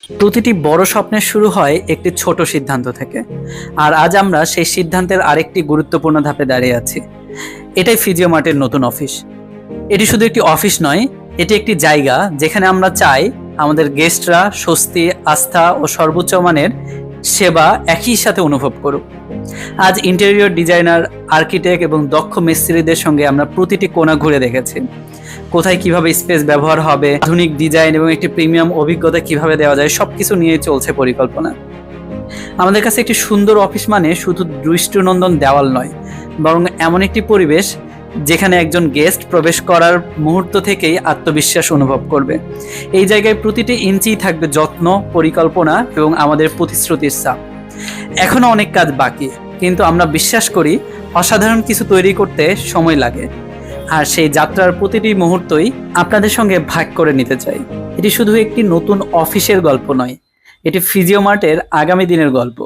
প্রতিটি বড় স্বপ্নের শুরু হয় একটি ছোট সিদ্ধান্ত থেকে। আর আজ আমরা সেই সিদ্ধান্তের আরেকটি গুরুত্বপূর্ণ ধাপে দাঁড়িয়ে আছি। এটাই ফিজিওমার্টের নতুন অফিস। এটি শুধু একটি অফিস নয়, এটি একটি জায়গা যেখানে আমরা চাই আমাদের গেস্টরা স্বস্তি, আস্থা ও সর্বোচ্চ মানের সেবা একই সাথে অনুভব করুক। আজ ইন্টেরিয়র ডিজাইনার, আর্কিটেক্ট এবং দক্ষ মিস্ত্রিদের সঙ্গে আমরা প্রতিটি কোণা ঘুরে দেখেছি। কোথায় কিভাবে স্পেস ব্যবহার হবে, আধুনিক ডিজাইন এবং একটি প্রিমিয়াম অভিজ্ঞতা কিভাবে দেওয়া যায়, সবকিছু নিয়ে চলছে পরিকল্পনা। আমাদের কাছে একটি সুন্দর অফিস মানে শুধু দৃষ্টিনন্দন দেওয়াল নয়, বরং এমন একটি পরিবেশ যেখানে একজন গেস্ট প্রবেশ করার মুহূর্ত থেকেই আত্মবিশ্বাস অনুভব করবে। এই জায়গায় প্রতিটি ইঞ্চি থাকবে যত্ন, পরিকল্পনা এবং আমাদের প্রতিশ্রুতির ছাপ। এখনো অনেক কাজ বাকি, কিন্তু আমরা বিশ্বাস করি অসাধারণ কিছু তৈরি করতে সময় লাগে। আর সেই যাত্রার প্রতিটি মুহূর্তই আপনাদের সঙ্গে ভাগ করে নিতে চাই। এটি শুধু একটি নতুন অফিসের গল্প নয়, এটি ফিজিওমার্টের আগামী দিনের গল্প।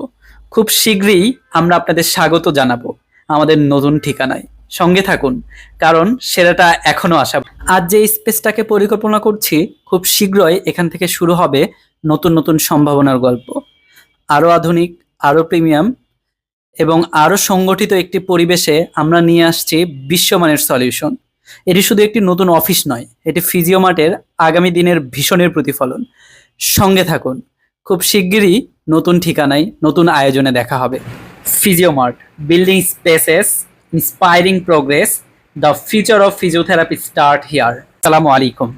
খুব শীঘ্রই আমরা আপনাদের স্বাগত জানাবো আমাদের নতুন ঠিকানায়। সঙ্গে থাকুন, কারণ সেরাটা এখনো আসা। আজ যে স্পেসটাকে পরিকল্পনা করছি, খুব শীঘ্রই এখান থেকে শুরু হবে নতুন নতুন সম্ভাবনার গল্প। আরো আধুনিক, আরো প্রিমিয়াম এবং আরো সংগঠিত একটি পরিবেশে আমরা নিয়ে আসছি বিশ্বমানের সলিউশন। এটি শুধু একটি নতুন অফিস নয়, এটি ফিজিওমার্টের আগামী দিনের ভীষণের প্রতিফলন। সঙ্গে থাকুন, খুব শিগগিরই নতুন ঠিকানায়, নতুন আয়োজনে দেখা হবে। Physiomart, building spaces, inspiring progress. The future of physiotherapy start here. আসসালামু আলাইকুম।